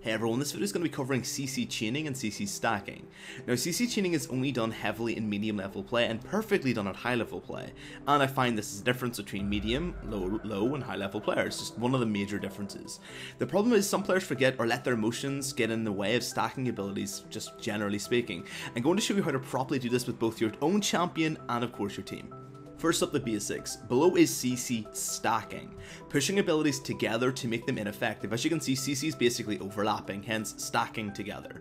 Hey everyone, this video is going to be covering CC chaining and CC stacking. Now CC chaining is only done heavily in medium level play and perfectly done at high level play, and I find this is the difference between medium, low and high level players, just one of the major differences. The problem is some players forget or let their emotions get in the way of stacking abilities, just generally speaking. I'm going to show you how to properly do this with both your own champion and of course your team. First up, the basics. Below is CC stacking, pushing abilities together to make them ineffective. As you can see, CC is basically overlapping, hence stacking together.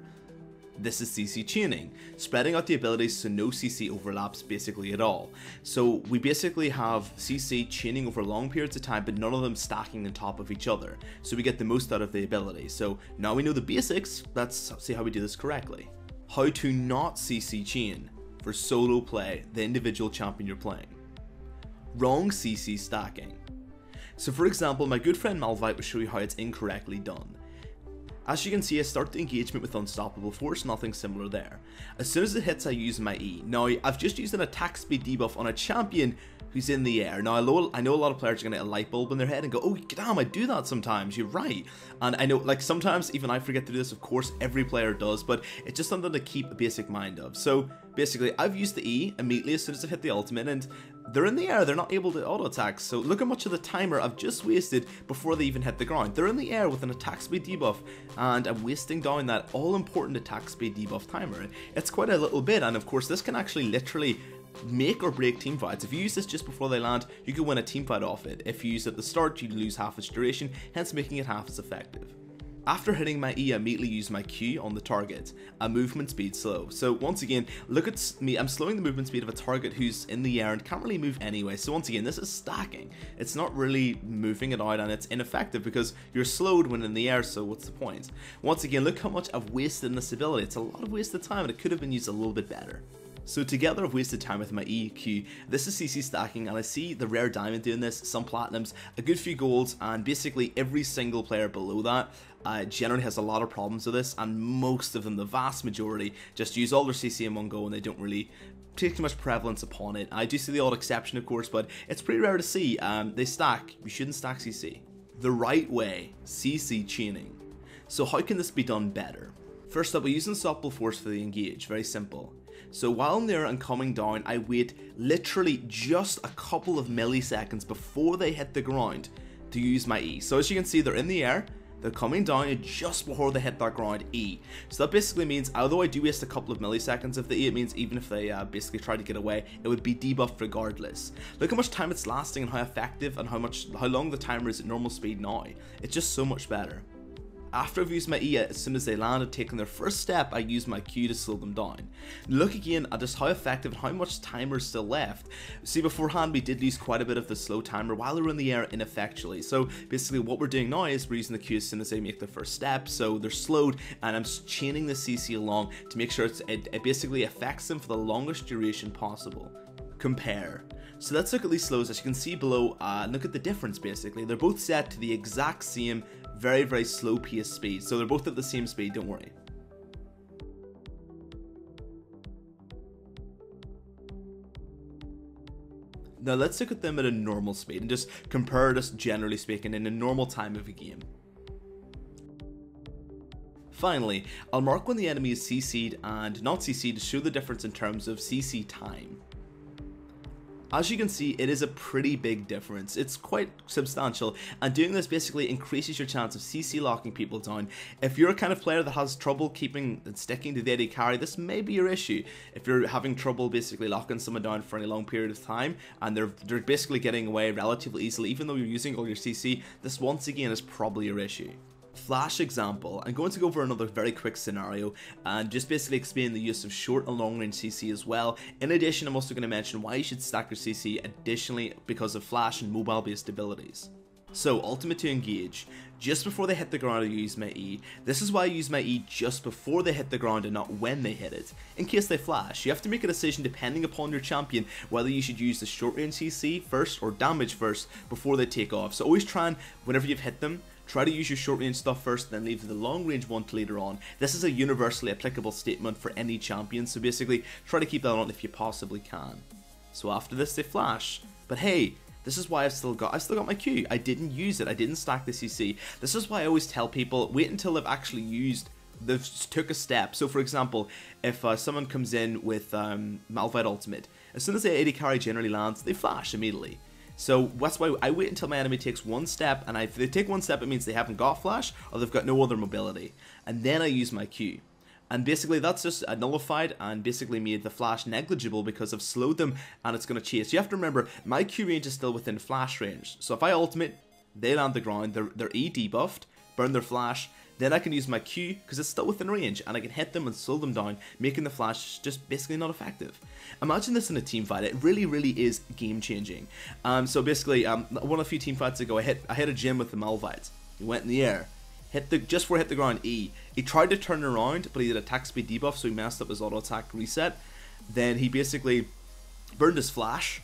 This is CC chaining, spreading out the abilities so no CC overlaps basically at all. So we basically have CC chaining over long periods of time, but none of them stacking on top of each other, so we get the most out of the ability. So now we know the basics, let's see how we do this correctly. How to not CC chain for solo play, the individual champion you're playing. Wrong CC stacking. So for example, my good friend Malvite will show you how it's incorrectly done. As you can see, I start the engagement with Unstoppable Force, nothing similar there. As soon as it hits, I use my E. Now, I've just used an attack speed debuff on a champion who's in the air. Now, I know a lot of players are going to get a light bulb in their head and go, oh damn, I do that sometimes, you're right. And I know, like, sometimes even I forget to do this, of course, every player does, but it's just something to keep a basic mind of. So, basically, I've used the E immediately as soon as I hit the ultimate, and they're in the air, they're not able to auto-attack, so look how much of the timer I've just wasted before they even hit the ground. They're in the air with an attack speed debuff, and I'm wasting down that all-important attack speed debuff timer. It's quite a little bit, and of course this can actually literally make or break team fights. If you use this just before they land, you can win a team fight off it. If you use it at the start, you lose half its duration, hence making it half as effective. After hitting my E, I immediately use my Q on the target, a movement speed slow. So once again, look at me, I'm slowing the movement speed of a target who's in the air and can't really move anyway. So once again, this is stacking. It's not really moving it out and it's ineffective because you're slowed when in the air, so what's the point? Once again, look how much I've wasted in this ability. It's a lot of wasted time and it could have been used a little bit better. So together I've wasted time with my EQ. This is CC stacking and I see the rare diamond doing this, some platinums, a good few golds, and basically every single player below that generally has a lot of problems with this, and most of them, the vast majority, just use all their CC in one go and they don't really take too much prevalence upon it. I do see the odd exception of course, but it's pretty rare to see. They stack, you shouldn't stack CC. The right way, CC chaining. So how can this be done better? First up, we use Unstoppable Force for the engage, very simple. So while I'm there and coming down, I wait literally just a couple of milliseconds before they hit the ground to use my E. So as you can see, they're in the air, they're coming down, and just before they hit that ground, E. So that basically means, although I do waste a couple of milliseconds of the E, it means even if they basically try to get away, it would be debuffed regardless. Look how much time it's lasting and how effective and how long the timer is at normal speed now. It's just so much better. After I've used my E, as soon as they land and taken their first step, I use my Q to slow them down. Look again at just how effective and how much timer is still left. See, beforehand we did lose quite a bit of the slow timer while they were in the air ineffectually. So basically what we're doing now is we're using the Q as soon as they make their first step, so they're slowed, and I'm chaining the CC along to make sure it basically affects them for the longest duration possible. Compare. So let's look at these slows. As you can see below, look at the difference basically. They're both set to the exact same very slow pace speed, so they're both at the same speed, don't worry. Now let's look at them at a normal speed and just compare this, generally speaking, in a normal time of a game. Finally, I'll mark when the enemy is CC'd and not CC'd to show the difference in terms of CC time. As you can see, it is a pretty big difference. It's quite substantial, and doing this basically increases your chance of CC locking people down. If you're a kind of player that has trouble keeping and sticking to the AD carry, this may be your issue. If you're having trouble basically locking someone down for any long period of time and they're basically getting away relatively easily even though you're using all your CC, this once again is probably your issue. Flash example. I'm going to go over another very quick scenario and just basically explain the use of short and long range CC as well. In addition, I'm also going to mention why you should stack your CC additionally because of flash and mobile based abilities. So ultimate to engage. Just before they hit the ground I use my E. This is why I use my E just before they hit the ground and not when they hit it. In case they flash, you have to make a decision depending upon your champion whether you should use the short range CC first or damage first before they take off. So always try and, whenever you've hit them, try to use your short range stuff first, then leave the long range one to later on. This is a universally applicable statement for any champion, so basically try to keep that on if you possibly can. So after this they flash, but hey, This is why I've still got my Q. I didn't use it. I didn't stack the CC. This is why I always tell people, wait until they've actually they've took a step. So for example, if someone comes in with Malphite Ultimate, as soon as the AD carry generally lands, they flash immediately. So that's why I wait until my enemy takes one step, and if they take one step, it means they haven't got flash, or they've got no other mobility. And then I use my Q. And basically that's just nullified and basically made the flash negligible because I've slowed them and it's going to chase. You have to remember, my Q range is still within flash range. So if I ultimate, they land the ground, they're E debuffed, burn their flash, then I can use my Q because it's still within range and I can hit them and slow them down, making the flash just basically not effective. Imagine this in a team fight. It really is game changing. So basically, one of the few team fights ago, I hit a Jhin with the Malphite. He went in the air, just before he hit the ground, E. He tried to turn around, but he did attack speed debuff, so he messed up his auto attack reset. Then he basically burned his flash.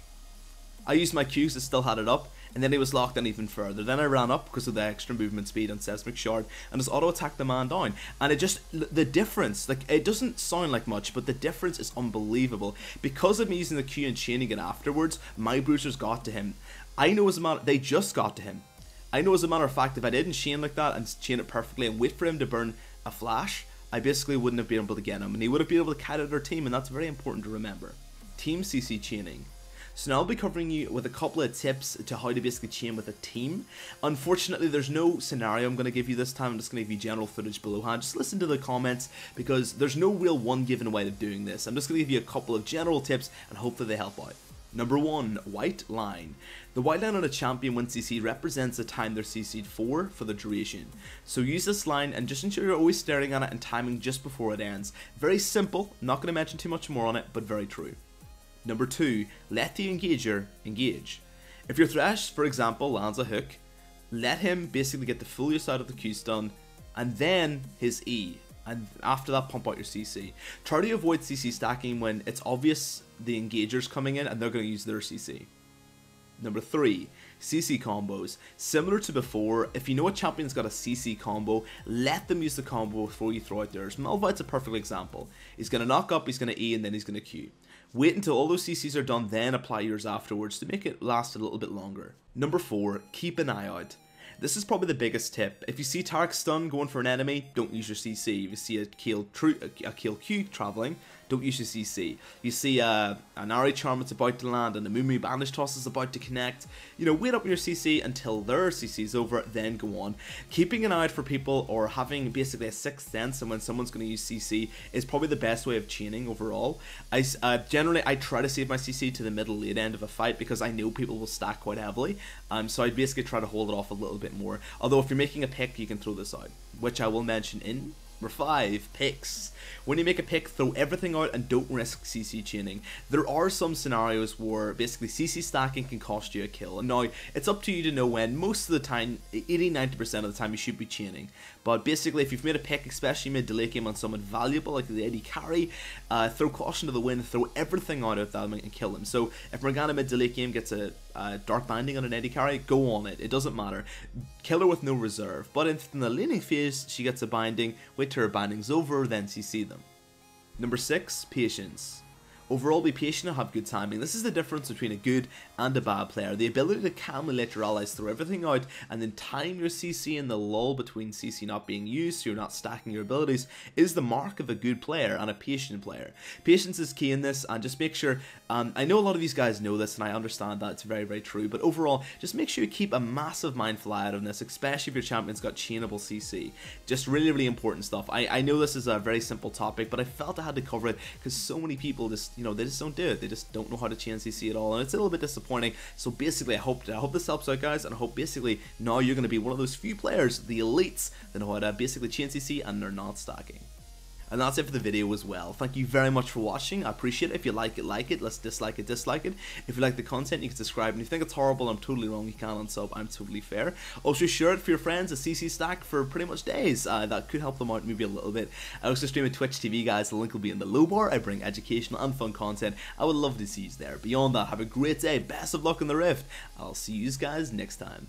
I used my Qs that still had it up, and then he was locked in even further. Then I ran up because of the extra movement speed and Seismic Shard, and just auto attacked the man down. And it just, the difference, like, it doesn't sound like much, but the difference is unbelievable. Because of me using the Q and chaining it afterwards, my bruisers got to him. I know as a matter, they just got to him. I know as a matter of fact, if I didn't chain like that and chain it perfectly and wait for him to burn a flash, I basically wouldn't have been able to get him, and he would have been able to cat out our team, and that's very important to remember. Team CC chaining. So now I'll be covering you with a couple of tips to how to basically chain with a team. Unfortunately, there's no scenario I'm going to give you this time. I'm just going to give you general footage below. Just listen to the comments because there's no real one given way of doing this. I'm just going to give you a couple of general tips and hope that they help out. Number 1, white line. The white line on a champion when CC represents the time they're CC'd for the duration. So use this line and just ensure you're always staring at it and timing just before it ends. Very simple, not going to mention too much more on it, but very true. Number 2, let the engager engage. If your Thresh, for example, lands a hook, let him basically get the full use out of the Q stun, and then his E. And after that, pump out your CC. Try to avoid CC stacking when it's obvious the engager's coming in and they're going to use their CC. Number 3, CC combos. Similar to before, if you know a champion's got a CC combo, let them use the combo before you throw out theirs. Malphite's a perfect example. He's going to knock up, he's going to E, and then he's going to Q. Wait until all those CCs are done, then apply yours afterwards to make it last a little bit longer. Number 4, keep an eye out. This is probably the biggest tip. If you see Taric stun going for an enemy, don't use your CC. If you see a kill Q traveling, don't use your CC. You see an Ahri Charm that's about to land and a Mumu Banish Toss is about to connect, you know, wait up your CC until their CC is over, then go on. Keeping an eye out for people or having basically a sixth sense and when someone's going to use CC is probably the best way of chaining overall. Generally, I try to save my CC to the middle late end of a fight because I know people will stack quite heavily. So I basically try to hold it off a little bit more. Although if you're making a pick, you can throw this out, which I will mention in Number 5, picks. When you make a pick, throw everything out and don't risk CC chaining. There are some scenarios where basically CC stacking can cost you a kill. And now, it's up to you to know when. Most of the time, 80-90% of the time, you should be chaining. But basically, if you've made a pick, especially mid to late game on someone valuable like the AD carry, throw caution to the wind, throw everything out of that and kill them. So if Morgana mid to late game gets a dark binding on an AD carry, go on it. It doesn't matter. Kill her with no reserve. But if in the laning phase she gets a binding, wait till her binding's over, then CC them. Number 6, patience. Overall, be patient and have good timing. This is the difference between a good and a bad player. The ability to calmly let your allies throw everything out and then time your CC in the lull between CC not being used so you're not stacking your abilities is the mark of a good player and a patient player. Patience is key in this, and just make sure, I know a lot of these guys know this and I understand that it's very, very true, but overall, just make sure you keep a massive mindful eye out on this, especially if your champion's got chainable CC. Just really, really important stuff. I know this is a very simple topic, but I felt I had to cover it because so many people just, you know, they just don't do it. They just don't know how to chain CC at all, and it's a little bit disappointing. So basically, I hope this helps out, guys, and I hope basically now you're going to be one of those few players, the elites, that know how to basically chain CC and they're not stacking. And that's it for the video as well. Thank you very much for watching. I appreciate it. If you like it. Let's dislike it, dislike it. If you like the content, you can subscribe. And if you think it's horrible, I'm totally wrong, you can unsub. I'm totally fair. Also, share it for your friends, a CC stack for pretty much days. That could help them out maybe a little bit. I also stream at Twitch TV, guys. The link will be in the low bar. I bring educational and fun content. I would love to see you there. Beyond that, have a great day. Best of luck in the Rift. I'll see you guys next time.